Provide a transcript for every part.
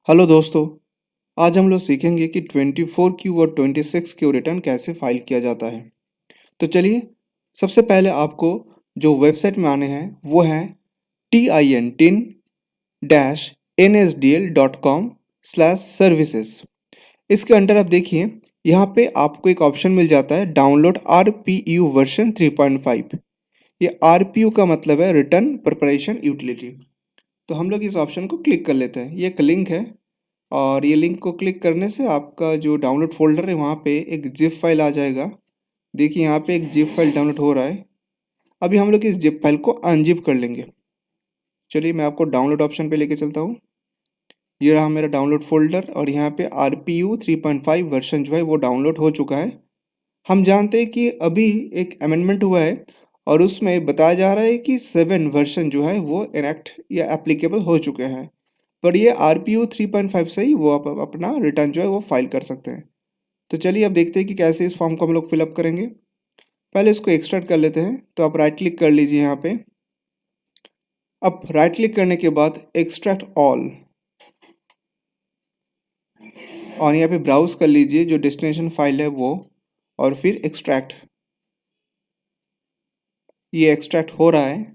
Hello दोस्तों। आज हम लोग सीखेंगे कि 24Q और 26Q रिटर्न कैसे फाइल किया जाता है। तो चलिए, सबसे पहले आपको जो वेबसाइट में आने हैं वो है tin-nsdl.com/services। इसके अंडर आप देखिए, यहाँ पे आपको एक ऑप्शन मिल जाता है डाउनलोड RPU वर्जन 3.5। ये RPU का मतलब है रिटर्न प्रिपरेशन यूटिलिटी। तो हम लोग इस ऑप्शन को क्लिक कर लेते हैं। ये एक लिंक है और ये लिंक को क्लिक करने से आपका जो डाउनलोड फोल्डर है वहाँ पे एक जिप फाइल आ जाएगा। देखिए यहाँ पे एक जिप फाइल डाउनलोड हो रहा है। अभी हम लोग इस जिप फाइल को अनजिप कर लेंगे। चलिए मैं आपको डाउनलोड ऑप्शन पे लेके चलता हूँ। ये रहा मेरा डाउनलोड फोल्डर और यहाँ पे RPU 3.5 वर्जन जो है वो डाउनलोड हो चुका है। हम जानते हैं कि अभी एक अमेंडमेंट हुआ है और उसमें बताया जा रहा है कि 7 वर्जन जो है वो इनएक्ट या एप्लीकेबल हो चुके हैं। पर ये RPU 3.5 से ही वो आप अपना रिटर्न जो है वो फाइल कर सकते हैं। तो चलिए अब देखते हैं कि कैसे इस फॉर्म को हम लोग फिलअप करेंगे। पहले इसको एक्सट्रैक्ट कर लेते हैं। तो आप राइट क्लिक कर लीजिए यहाँ पे। अब राइट क्लिक करने के बाद एक्सट्रैक्ट ऑल और यहाँ पे ब्राउज कर लीजिए जो डेस्टिनेशन फाइल है वो, और फिर एक्सट्रैक्ट। ये एक्सट्रैक्ट हो रहा है।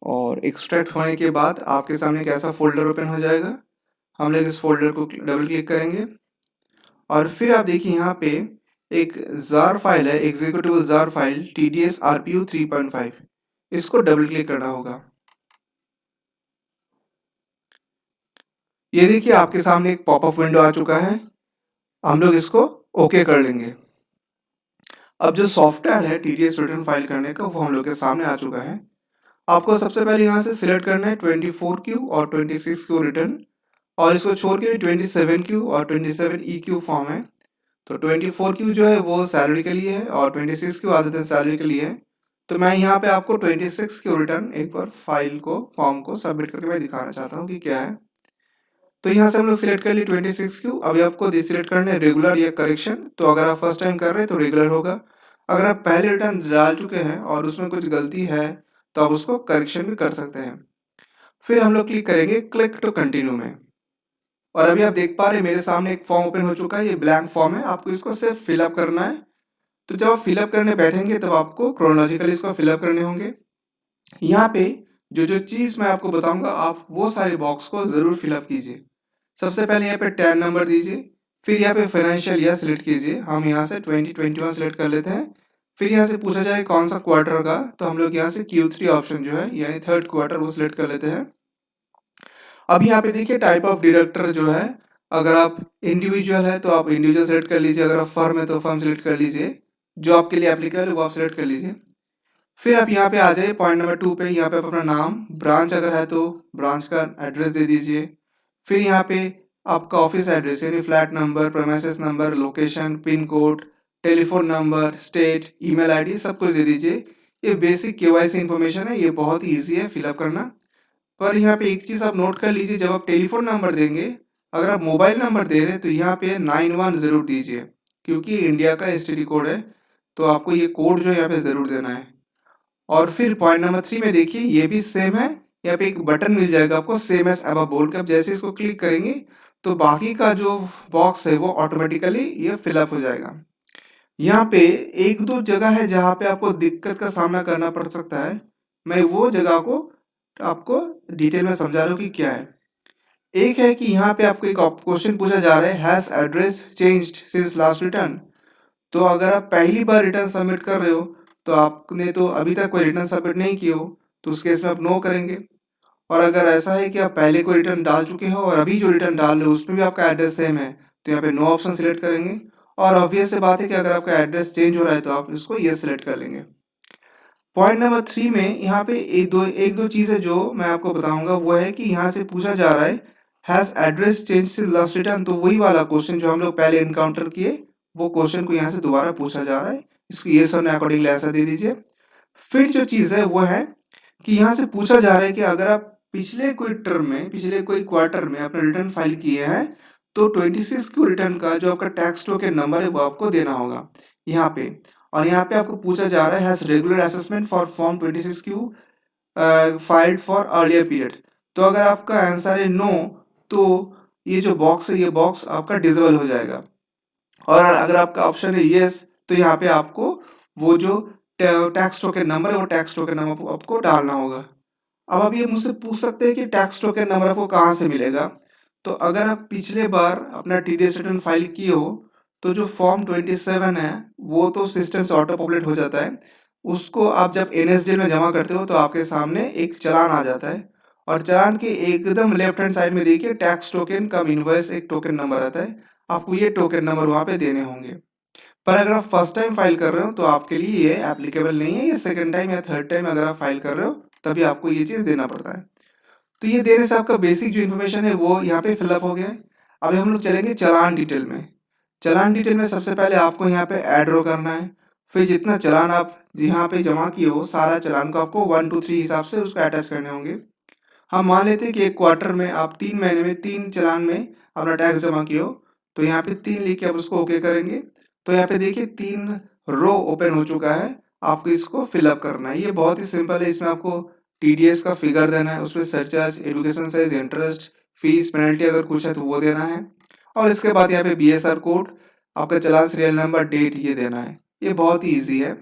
और एक्सट्रैक्ट होने के बाद आपके सामने एक ऐसा फोल्डर ओपन हो जाएगा। हम लोग इस फोल्डर को डबल क्लिक करेंगे और फिर आप देखिए यहाँ पे एक जार फाइल है, executive jar file TDS RPU 3.5। इसको डबल क्लिक करना होगा। ये देखिए आपके सामने एक पॉपअप विंडो आ चुका है। हम लोग इसको ओके कर लेंगे। अब जो सॉफ्टवेयर है TDS रिटर्न फाइल करने का वो हम लोग के सामने आ चुका है। आपको सबसे पहले यहाँ से सिलेक्ट करना है 24Q और 26Q रिटर्न, और इसको छोड़ के 27Q और 27EQ फॉर्म है। तो 24Q जो है वो सैलरी के लिए है और 26Q आदतन सैलरी के लिए है। तो मैं यहाँ पे आपको 26Q रिटर्न एक बार फाइल को फॉर्म को सबमिट करके मैं दिखाना चाहता हूँ कि क्या है। तो यहाँ से हम लोग सिलेक्ट कर लिए 26Q। अभी आपको सिलेक्ट करना है रेगुलर या करेक्शन। तो अगर आप फर्स्ट टाइम कर रहे हैं तो रेगुलर होगा। अगर आप पहले रिटर्न डाल चुके हैं और उसमें कुछ गलती है तो आप उसको करेक्शन भी कर सकते हैं। फिर हम लोग क्लिक करेंगे क्लिक टू कंटिन्यू में। और अभी आप देख पा रहे हैं मेरे सामने एक फॉर्म ओपन हो चुका है। ये ब्लैंक फॉर्म है, आपको इसको सिर्फ फिलअप करना है। तो जब आप फिलअप करने बैठेंगे तब आपको क्रोनोलॉजिकली इसको फिलअप करने होंगे। यहाँ पे जो जो चीज़ मैं आपको बताऊंगा आप वो सारे बॉक्स को ज़रूर फिलअप कीजिए। सबसे पहले यहाँ पे टैन नंबर दीजिए। फिर यहाँ पे फाइनेंशियल ईयर सिलेक्ट कीजिए। हम यहाँ से 2021 सिलेक्ट कर लेते हैं। फिर यहाँ से पूछा जाए कौन सा क्वार्टर का, तो हम लोग यहाँ से Q3 ऑप्शन जो है यानी थर्ड क्वार्टर वो सिलेक्ट कर लेते हैं। अब यहाँ पे देखिए टाइप ऑफ डिडक्टर जो है, अगर आप इंडिविजुअल है तो आप इंडिविजुअल सेलेक्ट कर लीजिए, अगर आप फर्म है तो फर्म सेलेक्ट कर लीजिए। जो आपके लिए एप्लीकेबल है वो आप सेलेक्ट कर लीजिए। फिर आप यहाँ पे आ जाइए पॉइंट नंबर 2 पे। यहाँ पे आप अपना नाम, ब्रांच अगर है तो ब्रांच का एड्रेस दे दीजिए। फिर यहाँ पे आपका ऑफिस एड्रेस यानी flat number, premises number, location, pin code, telephone number, state, email ID सब कुछ दे दीजिए। ये बेसिक KYC इन्फॉर्मेशन है, ये बहुत ही ईजी है फिलअप करना। पर यहाँ पे एक चीज़ आप नोट कर लीजिए, जब आप टेलीफोन नंबर देंगे, अगर आप मोबाइल नंबर दे रहे हैं तो यहाँ पे 91 ज़रूर दीजिए, क्योंकि इंडिया का STD कोड है। तो आपको ये कोड जो है यहाँ पे ज़रूर देना है। और फिर पॉइंट नंबर 3 में देखिए ये भी सेम है। यहाँ पे एक बटन मिल जाएगा आपको सेम एज अबव बोल के। अब जैसे इसको क्लिक करेंगे तो बाकी का जो बॉक्स है वो ऑटोमेटिकली ये फिलअप हो जाएगा। यहाँ पे एक दो जगह है जहाँ पे आपको दिक्कत का सामना करना पड़ सकता है। मैं वो जगह को आपको डिटेल में समझा रहा हूँ कि क्या है। एक है कि यहाँ पे आपको एक क्वेश्चन पूछा जा रहा है, has address changed since last return. तो अगर आप पहली बार रिटर्न सबमिट कर रहे हो तो आपने तो अभी तक कोई रिटर्न सबमिट नहीं किए हो, तो उस केस में आप नो करेंगे। और अगर ऐसा है कि आप पहले कोई रिटर्न डाल चुके हो और अभी जो रिटर्न डाल रहे हो उसमें भी आपका एड्रेस सेम है, तो यहाँ पे नो ऑप्शन सिलेक्ट करेंगे। और ऑब्वियस से बात है कि अगर आपका एड्रेस चेंज हो रहा है तो आप इसको ये सिलेक्ट कर लेंगे। पॉइंट नंबर 3 में यहाँ पे एक दो चीज़ें जो मैं आपको बताऊंगा वो है कि यहाँ से पूछा जा रहा है has address change since last return. तो वही वाला क्वेश्चन जो हम लोग पहले इनकाउंटर किए वो क्वेश्चन को यहाँ से दोबारा पूछा जा रहा है। इसको ये सब अकॉर्डिंगली ऐसा दे दीजिए। फिर जो चीज़ है वो है कि यहाँ से पूछा जा रहा है कि अगर आप पिछले कोई टर्म में, पिछले कोई क्वार्टर में अपने रिटर्न फाइल किए हैं तो 26Q रिटर्न का जो आपका टैक्स टोकन नंबर है वो आपको देना होगा यहाँ पे। और यहाँ पे आपको पूछा जा रहा है has regular assessment for form 26Q filed for earlier period. तो अगर आपका आंसर है नो, तो ये जो बॉक्स है ये बॉक्स आपका डिसेबल हो जाएगा। और अगर आपका ऑप्शन है यस, तो यहाँ पे आपको वो जो टैक्स टोकन नंबर है वो टैक्स टोकन नंबर आपको डालना होगा। अब आप ये मुझसे पूछ सकते हैं कि टैक्स टोकन नंबर आपको कहाँ से मिलेगा। तो अगर आप पिछले बार अपना टीडीएस रिटर्न फाइल किए हो, तो जो फॉर्म 27 है वो तो सिस्टम से ऑटो पॉपुलेट हो जाता है। उसको आप जब एनएसडीएल में जमा करते हो तो आपके सामने एक चालान आ जाता है, और चालान के एकदम लेफ्ट हैंड साइड में देखिए टैक्स टोकन कम इनवॉइस एक टोकन नंबर आता है। आपको ये टोकन नंबर वहाँ पे देने होंगे। पर अगर आप फर्स्ट टाइम फाइल कर रहे हो तो आपके लिए ये एप्लीकेबल नहीं है। ये सेकंड टाइम या थर्ड टाइम अगर आप फाइल कर रहे हो तभी आपको ये चीज़ देना पड़ता है। तो ये देने से आपका बेसिक जो इन्फॉर्मेशन है वो यहाँ पे फिलअप हो गया है। अब हम लोग चलेंगे चालान डिटेल में। चालान डिटेल में सबसे पहले आपको यहाँ पे ऐड रो करना है। फिर जितना चालान आप यहाँ पे जमा किए हो सारा चालान को आपको 1 2 3 हिसाब से उसको अटैच करने होंगे। हम मान लेते हैं कि एक क्वार्टर में आप 3 महीने में 3 चालान में अपना टैक्स जमा किए हो, तो यहाँ पे 3 लिख के आप उसको ओके करेंगे। तो यहाँ पे देखिए 3 रो ओपन हो चुका है। आपको इसको फिलअप करना है। ये बहुत ही सिंपल है। इसमें आपको टीडीएस का फिगर देना है, उसमें surcharge, education cess, interest, fees, penalty अगर कुछ है तो वो देना है। और इसके बाद यहाँ पे बीएसआर कोड, आपका चालान सीरियल नंबर, डेट ये देना है। ये बहुत ही ईजी है।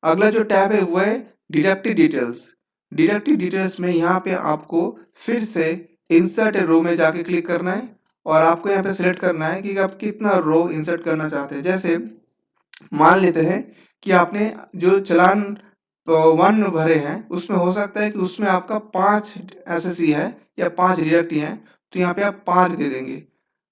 अगला जो टैब है वो है डिडक्टिव डिटेल्स। डिडक्टिव डिटेल्स में यहाँ पे आपको फिर से इंसर्ट रो में जाके क्लिक करना है, और आपको यहाँ पे सिलेक्ट करना है कि आप कितना रो इंसर्ट करना चाहते हैं। जैसे मान लेते हैं कि आपने जो चालान 1 भरे हैं उसमें हो सकता है कि उसमें आपका 5 एसएससी है या 5 डिडक्ट हैं, तो यहाँ पे आप 5 दे देंगे।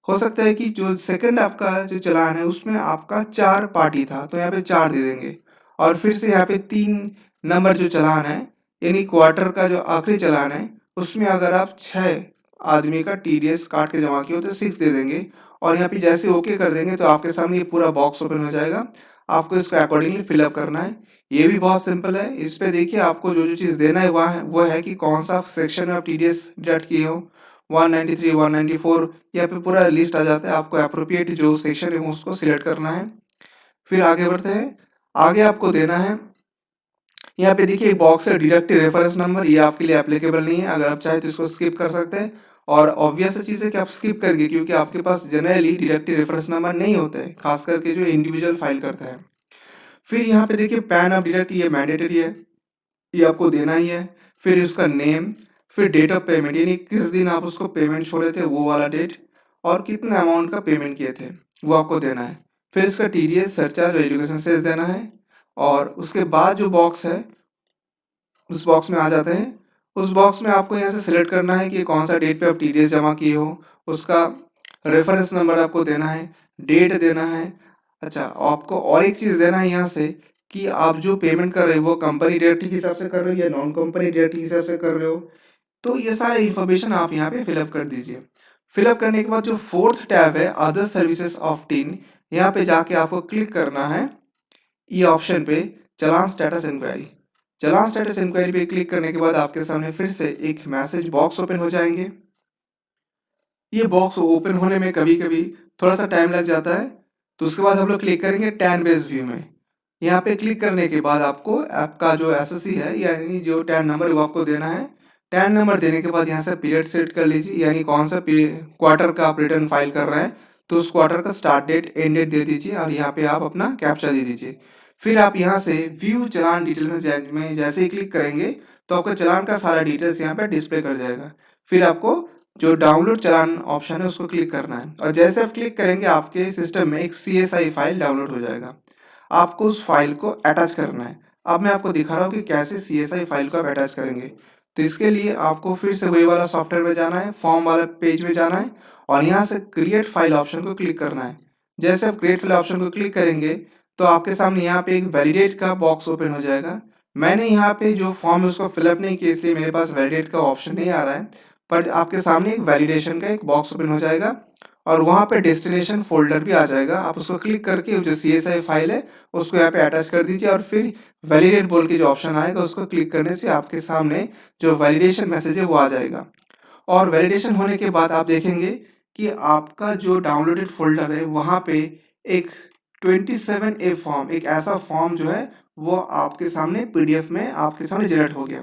हो सकता है कि जो सेकंड आपका जो चालान है उसमें आपका 4 पार्टी था, तो यहाँ पे 4 दे देंगे। और फिर से यहाँ पे 3 नंबर जो चालान है, यानी क्वार्टर का जो आखिरी चालान है, उसमें अगर आप 6 आदमी का टीडीएस काट के जमा किए हो तो 6 दे देंगे। और यहाँ पे जैसे ओके कर देंगे तो आपके सामने ये पूरा बॉक्स ओपन हो जाएगा। आपको इसको अकॉर्डिंगली फिलअप करना है। ये भी बहुत सिंपल है। इस पे देखिए आपको जो जो चीज़ देना है वो है कि कौन सा सेक्शन में आप टीडीएस डिडक्ट किए हो, 193, 194, या फिर पूरा लिस्ट आ जाता है। आपको अप्रोप्रिएट जो सेक्शन है उसको सिलेक्ट करना है। फिर आगे बढ़ते हैं। आगे आपको देना है, यहाँ पे देखिए बॉक्स है डिडक्टिव रेफरेंस नंबर। ये आपके लिए एप्लीकेबल नहीं है। अगर आप चाहे तो इसको स्किप कर सकते हैं। और ऑब्वियस चीज़ है कि आप स्किप करेंगे क्योंकि आपके पास जनरली डिडक्टिव रेफरेंस नंबर नहीं होते हैं, खास करके जो इंडिविजुअल फाइल करता है। फिर यहाँ पे देखिए पैन ऑफ डिडक्ट, ये मैंडेटरी है, ये आपको देना ही है। फिर उसका नेम, फिर डेट ऑफ पेमेंट, यानी किस दिन आप उसको पेमेंट छोड़े थे वो वाला डेट, और कितना अमाउंट का पेमेंट किए थे वो आपको देना है। फिर इसका टीडीएस, सरचार्ज और एजुकेशन सेस देना है। और उसके बाद जो बॉक्स है उस बॉक्स में आ जाते हैं। उस बॉक्स में आपको यहाँ से सिलेक्ट करना है कि कौन सा डेट पे आप टीडीएस जमा किए हो, उसका रेफरेंस नंबर आपको देना है, डेट देना है। अच्छा, आपको और एक चीज़ देना है यहाँ से कि आप जो पेमेंट कर रहे हो वो कंपनी डायरेक्टली के हिसाब से कर रहे हो या नॉन कंपनी डायरेक्टली के हिसाब से कर रहे हो। तो ये सारा इन्फॉर्मेशन आप यहाँ पे फिलअप कर दीजिए। फिलअप करने के बाद जो फोर्थ टैब है अदर सर्विसेज ऑफ टीन, यहाँ पे जाके आपको क्लिक करना है ये ऑप्शन पे, चालान स्टेटस इंक्वायरी। चालान स्टेटस इंक्वायरी पे क्लिक करने के बाद आपके सामने फिर से एक मैसेज बॉक्स ओपन हो जाएंगे। ये बॉक्स ओपन होने में कभी कभी थोड़ा सा टाइम लग जाता है। तो उसके बाद हम लोग क्लिक करेंगे टैन बेस्ड व्यू में। यहाँ पे क्लिक करने के बाद आपको आपका जो एसएससी है यानी जो टैन नंबर वो आपको देना है। टैन नंबर देने के बाद यहाँ से पीरियड सेट कर लीजिए, यानी कौन सा क्वार्टर का आप रिटर्न फाइल कर रहे हैं तो उस क्वार्टर का स्टार्ट डेट, एंड डेट दे दीजिए, और यहाँ पे आप अपना कैप्चा दे दीजिए। फिर आप यहाँ से व्यू चालान डिटेल में जैसे ही क्लिक करेंगे तो आपका चालान का सारा डिटेल्स यहाँ पे डिस्प्ले कर जाएगा। फिर आपको जो डाउनलोड चालान ऑप्शन है उसको क्लिक करना है, और जैसे आप क्लिक करेंगे आपके सिस्टम में एक CSI फाइल डाउनलोड हो जाएगा। आपको उस फाइल को अटैच करना है। अब मैं आपको दिखा रहा हूँ कि कैसे CSI फाइल को आप अटैच करेंगे। तो इसके लिए आपको फिर से वही वाला सॉफ्टवेयर में जाना है, फॉर्म वाला पेज में जाना है, और यहाँ से क्रिएट फाइल ऑप्शन को क्लिक करना है। जैसे आप क्रिएट फाइल ऑप्शन को क्लिक करेंगे तो आपके सामने यहाँ पे एक वैलिडेट का बॉक्स ओपन हो जाएगा। मैंने यहाँ पे जो फॉर्म है उसको फिलअप नहीं किया इसलिए मेरे पास वैलिडेट का ऑप्शन नहीं आ रहा है, पर आपके सामने एक वैलिडेशन का एक बॉक्स ओपन हो जाएगा, और वहाँ पे डेस्टिनेशन फोल्डर भी आ जाएगा। आप उसको क्लिक करके जो CSI फाइल है उसको यहाँ पे अटैच कर दीजिए, और फिर वैलिडेट बोल के जो ऑप्शन आएगा उसको क्लिक करने से आपके सामने जो वैलिडेशन मैसेज है वो आ जाएगा। और वैलिडेशन होने के बाद आप देखेंगे कि आपका जो डाउनलोडेड फोल्डर है वहाँ पे एक 27A फॉर्म, एक ऐसा फॉर्म जो है वो आपके सामने PDF में आपके सामने जनरेट हो गया।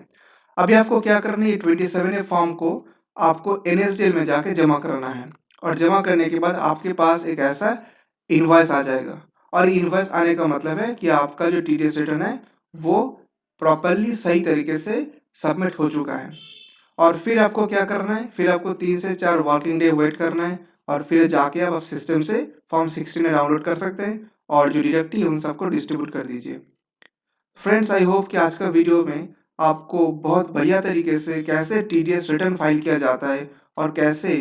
अभी आपको क्या करना है, ये 27A फॉर्म को आपको NSDL में जाके जमा कराना है और जमा करने के बाद आपके पास एक ऐसा इनवॉइस आ जाएगा और इनवॉइस आने का मतलब है कि आपका जो TDS रिटर्न है वो प्रॉपरली सही तरीके से सबमिट हो चुका है। और फिर आपको क्या करना है, फिर आपको 3 से 4 वर्किंग डे वेट करना है और फिर जाके आप सिस्टम से फॉर्म 16 डाउनलोड कर सकते हैं और जो डिडक्टी है उन सबको डिस्ट्रीब्यूट कर दीजिए। फ्रेंड्स, आई होप कि आज का वीडियो में आपको बहुत बढ़िया तरीके से कैसे TDS रिटर्न फाइल किया जाता है और कैसे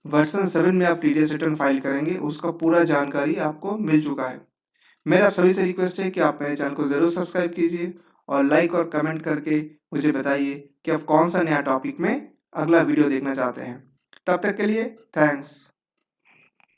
वर्जन 7 में आप TDS रिटर्न फाइल करेंगे उसका पूरा जानकारी आपको मिल चुका है। मेरा आप सभी से रिक्वेस्ट है कि आप मेरे चैनल को ज़रूर सब्सक्राइब कीजिए और लाइक और कमेंट करके मुझे बताइए कि आप कौन सा नया टॉपिक में अगला वीडियो देखना चाहते हैं। तब तक के लिए थैंक्स।